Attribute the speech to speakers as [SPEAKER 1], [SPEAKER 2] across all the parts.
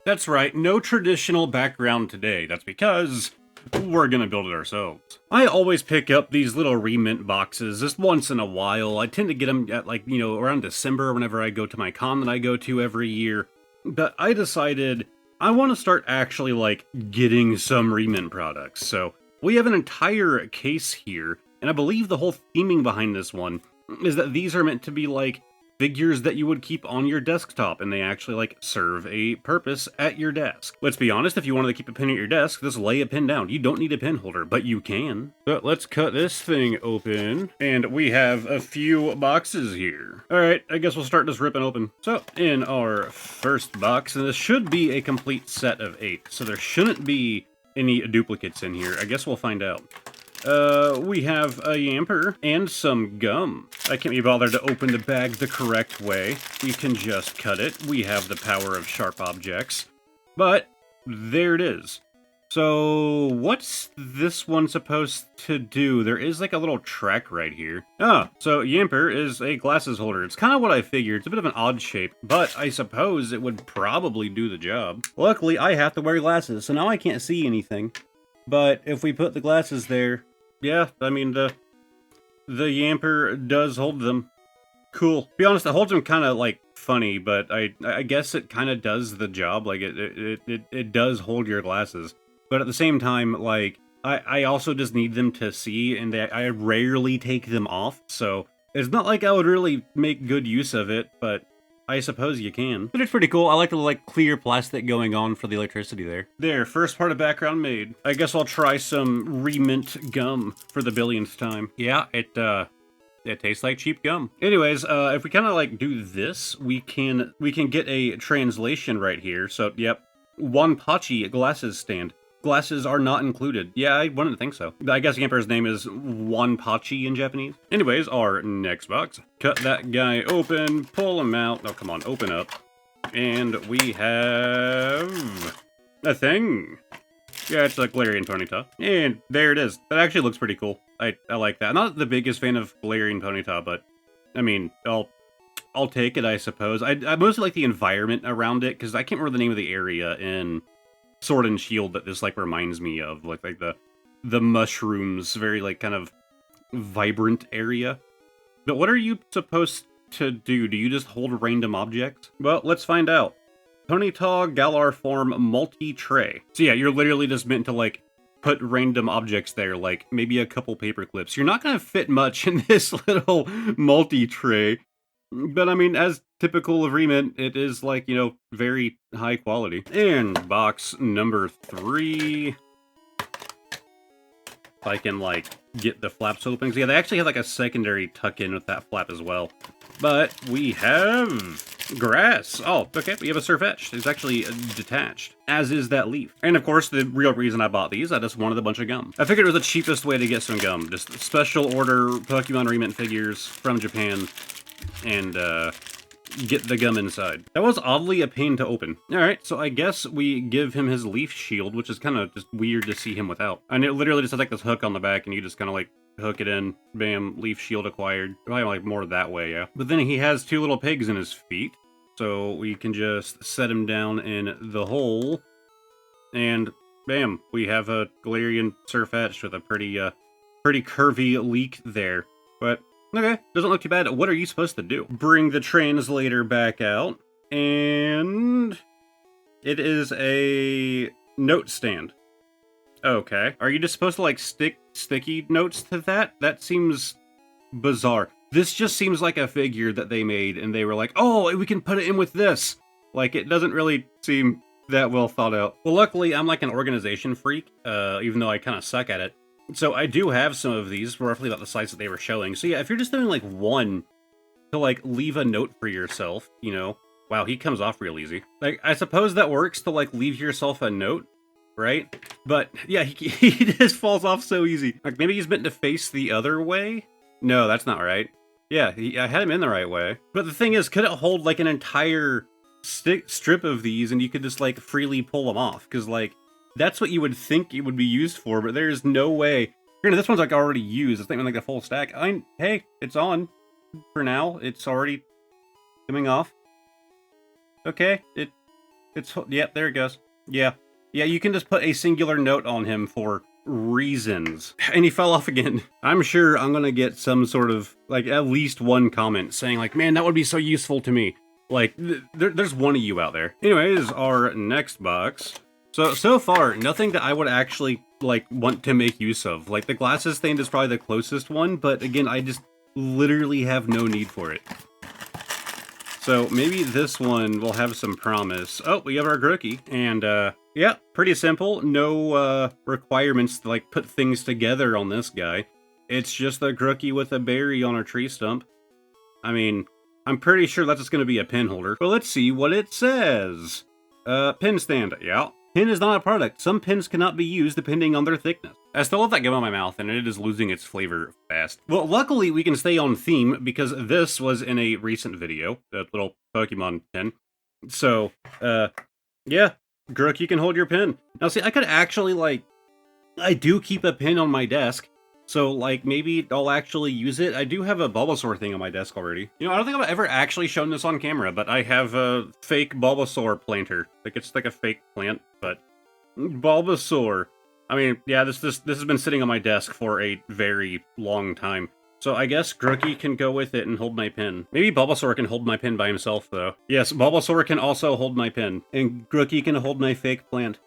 [SPEAKER 1] That's right, no traditional background today. That's because we're gonna build it ourselves. I always pick up these little Re-Ment boxes just once in a while. I tend to get them at around December whenever I go to my con that I go to every year. But I decided I want to start actually getting some Re-Ment products. So we have an entire case here, and I believe the whole theming behind this one is that these are meant to be figures that you would keep on your desktop, and they actually serve a purpose at your desk. Let's be honest, if you wanted to keep a pin at your desk, just lay a pin down. You don't need a pin holder, but you can. But let's cut this thing open, and we have a few boxes here. Alright, I guess we'll start this ripping open. So, in our first box, and this should be a complete set of 8, so there shouldn't be any duplicates in here. I guess we'll find out. We have a Yamper and some gum. I can't be bothered to open the bag the correct way. We can just cut it. We have the power of sharp objects. But there it is. So what's this one supposed to do? There is a little track right here. Ah, so Yamper is a glasses holder. It's kind of what I figured. It's a bit of an odd shape, but I suppose it would probably do the job. Luckily, I have to wear glasses, so now I can't see anything. But if we put the glasses there, yeah, I mean, the Yamper does hold them. Cool. To be honest, it holds them kind of, funny, but I guess it kind of does the job. It does hold your glasses. But at the same time, I also just need them to see, and I rarely take them off, so it's not like I would really make good use of it, but I suppose you can. But it's pretty cool. I like the clear plastic going on for the electricity there. There, first part of background made. I guess I'll try some Re-Ment gum for the billionth time. Yeah, it tastes like cheap gum. Anyways, if we kind of do this, we can get a translation right here. So, yep, Wanpachi glasses stand. Glasses are not included. Yeah, I wouldn't think so. I guess Yamper's name is Wanpachi in Japanese. Anyways, our next box. Cut that guy open, pull him out. Oh, come on, open up. And we have a thing. Yeah, it's a Galarian Ponyta. And there it is. That actually looks pretty cool. I like that. I'm not the biggest fan of Galarian Ponyta, but I mean, I'll take it, I suppose. I mostly like the environment around it, because I can't remember the name of the area in Sword and Shield that this reminds me of, the mushrooms, very kind of vibrant area. But what are you supposed to do? Do you just hold random objects? Well, let's find out. Ponyta Galar form multi-tray. So yeah, you're literally just meant to put random objects there, maybe a couple paper clips. You're not gonna fit much in this little multi-tray. But I mean, as typical of Re-Ment, it is very high quality. And box number 3. If I can get the flaps open. Yeah, they actually have a secondary tuck-in with that flap as well. But we have grass. Oh, okay, we have a Sirfetch'd. It's actually detached, as is that leaf. And of course, the real reason I bought these, I just wanted a bunch of gum. I figured it was the cheapest way to get some gum. Just special order Pokemon Re-Ment figures from Japan. And get the gum inside. That was oddly a pain to open. Alright, so I guess we give him his leaf shield, which is kind of just weird to see him without. And it literally just has this hook on the back, and you just kind of hook it in. Bam, leaf shield acquired. Probably more that way, yeah. But then he has 2 little pigs in his feet, so we can just set him down in the hole. And bam, we have a Galarian Sirfetch'd with a pretty curvy leak there. But okay, doesn't look too bad. What are you supposed to do? Bring the translator back out, and it is a note stand. Okay. Are you just supposed to stick sticky notes to that? That seems bizarre. This just seems like a figure that they made, and they were like, oh, we can put it in with this. It doesn't really seem that well thought out. Well, luckily, I'm an organization freak, even though I kind of suck at it. So I do have some of these, roughly about the size that they were showing. So yeah, if you're just doing one to leave a note for yourself, wow, he comes off real easy. I suppose that works to leave yourself a note, right? But yeah, he just falls off so easy. Maybe he's meant to face the other way? No, that's not right. Yeah, I had him in the right way. But the thing is, could it hold an entire strip of these, and you could just freely pull them off? Because that's what you would think it would be used for, but there's no way. Granted, this one's already used. It's not even a full stack. Hey, it's on. For now, it's already coming off. Okay, Yep, there it goes. Yeah. Yeah, you can just put a singular note on him for reasons. And he fell off again. I'm sure I'm gonna get some sort of, like, at least one comment saying, like, man, that would be so useful to me. Like, there's one of you out there. Anyways, our next box. So far, nothing that I would actually, like, want to make use of. Like, the glasses thing is probably the closest one, but again, I just literally have no need for it. So maybe this one will have some promise. Oh, we have our Grookey, and yeah, pretty simple. No requirements to, like, put things together on this guy. It's just a Grookey with a berry on a tree stump. I mean, I'm pretty sure that's just going to be a pin holder. But let's see what it says. Pin stand. Yeah. Pin is not a product. Some pins cannot be used depending on their thickness. I still have that gum in my mouth, and it is losing its flavor fast. Well, luckily we can stay on theme, because this was in a recent video, that little Pokemon pin. So, yeah, Grookey, you can hold your pin. Now, see, I could actually, like, I do keep a pin on my desk, so, like, maybe I'll actually use it. I do have a Bulbasaur thing on my desk already. You know, I don't think I've ever actually shown this on camera, but I have a fake Bulbasaur planter. Like, it's like a fake plant, but Bulbasaur. I mean, yeah, this has been sitting on my desk for a very long time. So I guess Grookey can go with it and hold my pin. Maybe Bulbasaur can hold my pin by himself, though. Yes, Bulbasaur can also hold my pin, and Grookey can hold my fake plant.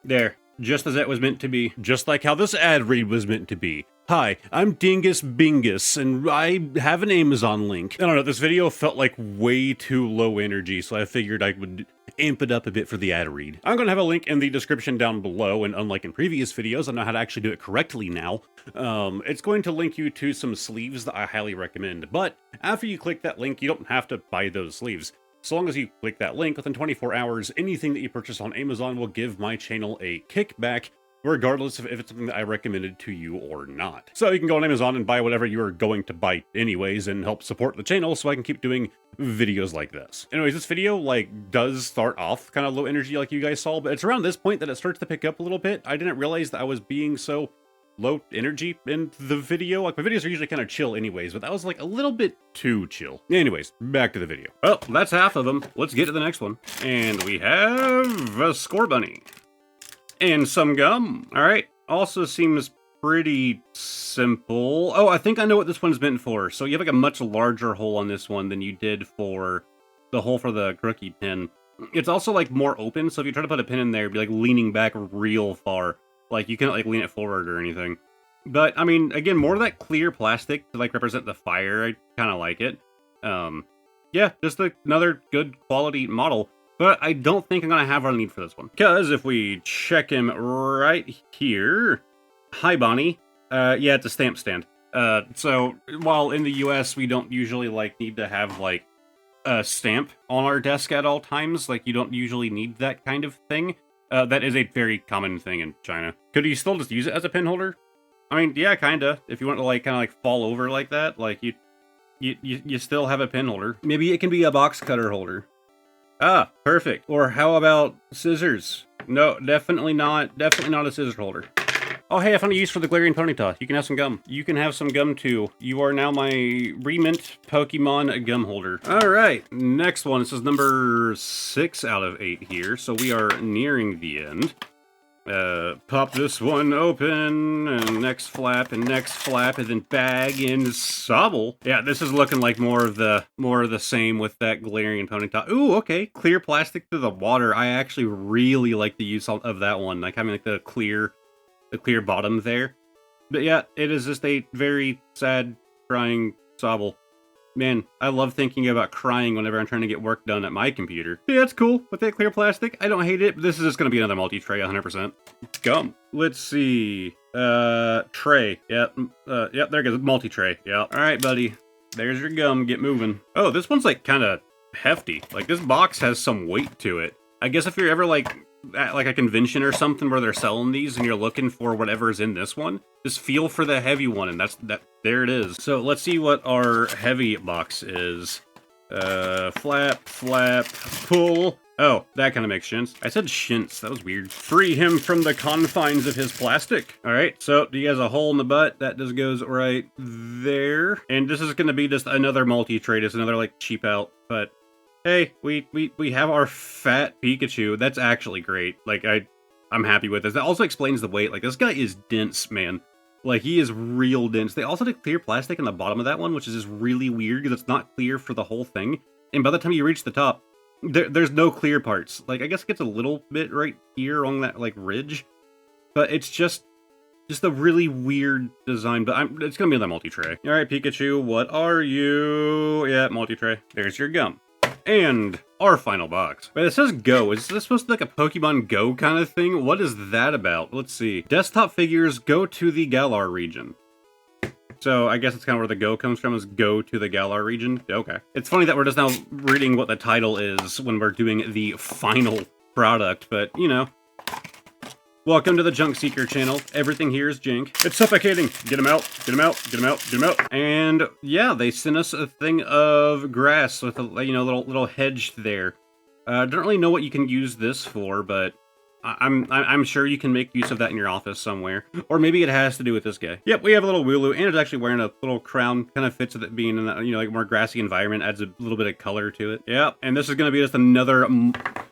[SPEAKER 1] There. Just as it was meant to be. Just like how this ad read was meant to be. Hi, I'm Dingus Bingus, and I have an Amazon link. I don't know, this video felt like way too low energy, so I figured I would amp it up a bit for the ad read. I'm going to have a link in the description down below, and unlike in previous videos, I know how to actually do it correctly now. It's going to link you to some sleeves that I highly recommend, but after you click that link, you don't have to buy those sleeves. So long as you click that link, within 24 hours, anything that you purchase on Amazon will give my channel a kickback, regardless of if it's something that I recommended to you or not. So you can go on Amazon and buy whatever you're going to buy anyways, and help support the channel so I can keep doing videos like this. Anyways, this video, like, does start off kind of low energy like you guys saw, but it's around this point that it starts to pick up a little bit. I didn't realize that I was being so low energy in the video. Like, my videos are usually kind of chill anyways, but that was like a little bit too chill. Anyways, back to the video. Well, that's half of them. Let's get to the next one. And we have a Scorbunny. And some gum. Alright. Also seems pretty simple. Oh, I think I know what this one's meant for. So you have like a much larger hole on this one than you did for the hole for the Grookey pin. It's also like more open, so if you try to put a pin in there, it'd be like leaning back real far. Like, you can't, like, lean it forward or anything. But, I mean, again, more of that clear plastic to, like, represent the fire. I kind of like it. Yeah, just another good quality model. But I don't think I'm going to have our need for this one. Because if we check him right here... Hi, Bonnie. Yeah, it's a stamp stand. So, while in the US, we don't usually, like, need to have, like, a stamp on our desk at all times. Like, you don't usually need that kind of thing. That is a very common thing in China. Could you still just use it as a pin holder? I mean, yeah, kinda. If you want to, like, kind of, like, fall over like that, like, you still have a pin holder. Maybe it can be a box cutter holder. Ah, perfect. Or how about scissors? No, definitely not a scissors holder. Oh, hey, I found a use for the Galarian Ponyta. You can have some gum. You can have some gum, too. You are now my Re-Ment Pokemon gum holder. All right, next one. This is number 6 out of 8 here, so we are nearing the end. Pop this one open, and next flap, and then bag in Sobble. Yeah, this is looking like more of the same with that Galarian Ponyta. Ooh, okay, clear plastic to the water. I actually really like the use of that one, like having like the clear bottom there. But yeah, it is just a very sad, crying Sobble. Man, I love thinking about crying whenever I'm trying to get work done at my computer. Yeah, it's cool with that clear plastic. I don't hate it, but this is just going to be another multi-tray, 100%. Gum. Let's see. Tray. Yep, there goes. Multi-tray. Yeah. All right, buddy. There's your gum. Get moving. Oh, this one's, like, kind of hefty. Like, this box has some weight to it. I guess if you're ever, like, at like a convention or something where they're selling these and you're looking for whatever's in this one, just feel for the heavy one, and there it is. So let's see what our heavy box is. Flap, pull. Oh, that kind of makes sense. I said shints, that was weird. Free him from the confines of his plastic. All right, so he has a hole in the butt. That just goes right there. And this is gonna be just another multi-trade. It's another like cheap out, but hey, we have our fat Pikachu. That's actually great. Like, I'm happy with this. That also explains the weight. Like, this guy is dense, man. Like, he is real dense. They also did clear plastic in the bottom of that one, which is just really weird because it's not clear for the whole thing. And by the time you reach the top, there's no clear parts. Like, I guess it gets a little bit right here on that, like, ridge. But it's just a really weird design. But it's going to be on the multi-tray. All right, Pikachu, what are you? Yeah, multi-tray. There's your gum. And our final box. Wait, it says Go. Is this supposed to be like a Pokemon Go kind of thing? What is that about? Let's see. Desktop figures go to the Galar region. So I guess it's kind of where the Go comes from, is go to the Galar region. Okay. It's funny that we're just now reading what the title is when we're doing the final product, but you know. Welcome to the JunkSeeker channel. Everything here is junk. It's suffocating. Get him out. Get him out. Get him out. Get him out. And yeah, they sent us a thing of grass with a little hedge there. Don't really know what you can use this for, but I'm sure you can make use of that in your office somewhere. Or maybe it has to do with this guy. Yep, we have a little Wulu, and it's actually wearing a little crown. Kind of fits with it being in that, like more grassy environment. Adds a little bit of color to it. Yep, and this is going to be just another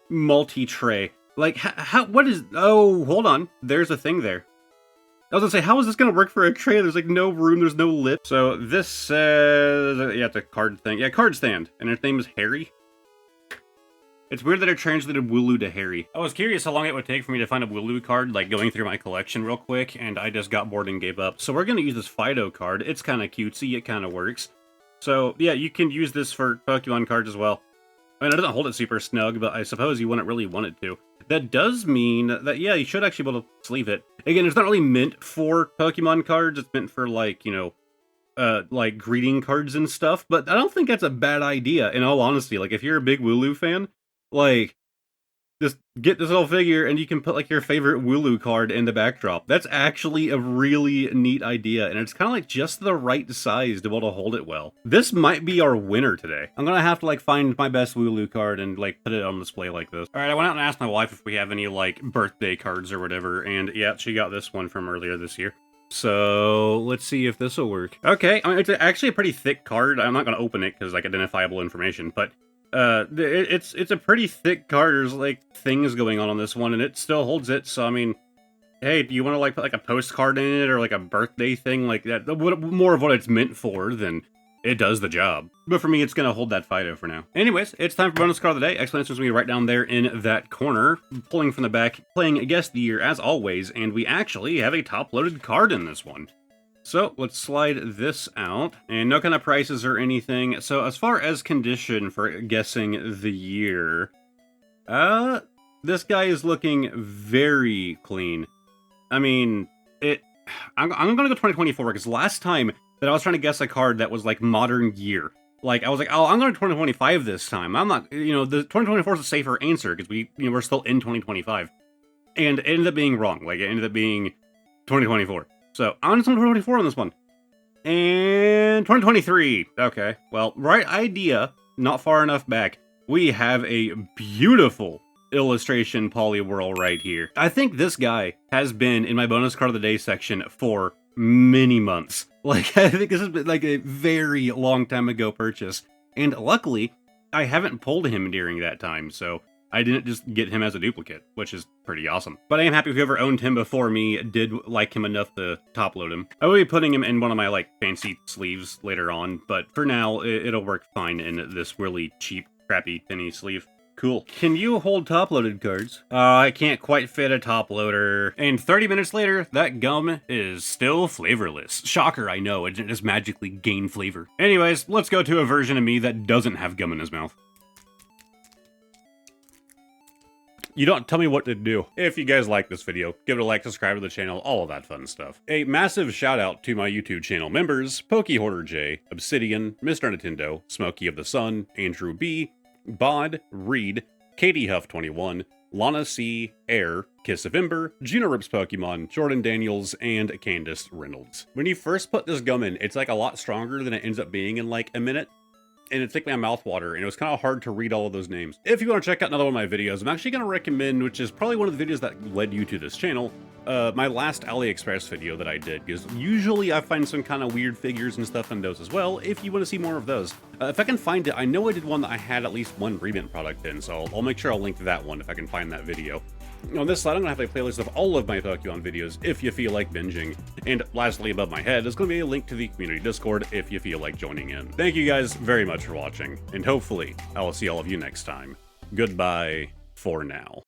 [SPEAKER 1] multi-tray. Like, what is... Oh, hold on. There's a thing there. I was gonna say, how is this gonna work for a tray? There's, like, no room, there's no lip. So, this says... Yeah, it's a card thing. Yeah, card stand. And his name is Harry. It's weird that I translated Wulu to Harry. I was curious how long it would take for me to find a Wulu card, like, going through my collection real quick, and I just got bored and gave up. So, we're gonna use this Fido card. It's kind of cutesy. It kind of works. So, yeah, you can use this for Pokemon cards as well. I mean, it doesn't hold it super snug, but I suppose you wouldn't really want it to. That does mean that, yeah, you should actually be able to sleeve it. Again, it's not really meant for Pokemon cards. It's meant for, like, like greeting cards and stuff. But I don't think that's a bad idea, in all honesty. Like, if you're a big Wulu fan, like, just get this little figure and you can put, like, your favorite Wulu card in the backdrop. That's actually a really neat idea, and it's kind of, like, just the right size to be able to hold it well. This might be our winner today. I'm gonna have to, like, find my best Wulu card and, like, put it on display like this. Alright, I went out and asked my wife if we have any, like, birthday cards or whatever, and yeah, she got this one from earlier this year. So, let's see if this will work. Okay, I mean, it's actually a pretty thick card. I'm not gonna open it because, like, identifiable information, but it's a pretty thick card. There's, like, things going on this one, and it still holds it, so, I mean, hey, do you want to, like, put, like, a postcard in it, or, like, a birthday thing like that? More of what it's meant for than it does the job. But for me, it's gonna hold that Fido for now. Anyways, it's time for bonus card of the day. Explanation's gonna be right down there in that corner. Pulling from the back, playing Guess the Year, as always, and we actually have a top-loaded card in this one. So, let's slide this out, and no kind of prices or anything. So, as far as condition for guessing the year, this guy is looking very clean. I mean, I'm gonna go 2024, because last time that I was trying to guess a card that was, like, modern year, like, I was like, oh, I'm going to 2025 this time. I'm not, the 2024 is a safer answer, because we're still in 2025. And it ended up being wrong. Like, it ended up being 2024. So, I'm just on 2024 on this one. And 2023. Okay, well, right idea, not far enough back. We have a beautiful illustration Poliwhirl right here. I think this guy has been in my bonus card of the day section for many months. Like, I think this has been, like, a very long time ago purchase. And luckily, I haven't pulled him during that time, so I didn't just get him as a duplicate, which is pretty awesome. But I am happy whoever owned him before me did like him enough to top load him. I will be putting him in one of my, like, fancy sleeves later on, but for now, it'll work fine in this really cheap, crappy, tinny sleeve. Cool. Can you hold top-loaded cards? I can't quite fit a top-loader. And 30 minutes later, that gum is still flavorless. Shocker, I know, it just magically gained flavor. Anyways, let's go to a version of me that doesn't have gum in his mouth. You don't tell me what to do. If you guys like this video, give it a like, subscribe to the channel, all of that fun stuff. A massive shout out to my YouTube channel members, Pokehoarder J, Obsidian, Mr. Nintendo, Smokey of the Sun, Andrew B, Bod, Reed, Katie Huff 21, Lana C, Air, Kiss of Ember, Gina Rips Pokemon, Jordan Daniels, and Candace Reynolds. When you first put this gum in, it's like a lot stronger than it ends up being in like a minute. And it's making my mouth water, and it was kind of hard to read all of those names. If you want to check out another one of my videos, I'm actually going to recommend, which is probably one of the videos that led you to this channel, my last AliExpress video that I did, because usually I find some kind of weird figures and stuff in those as well, if you want to see more of those. If I can find it, I know I did one that I had at least one Re-Ment product in, so I'll make sure I'll link to that one if I can find that video. On this slide, I'm going to have a playlist of all of my Pokemon videos if you feel like binging. And lastly, above my head is going to be a link to the community Discord if you feel like joining in. Thank you guys very much for watching, and hopefully I will see all of you next time. Goodbye for now.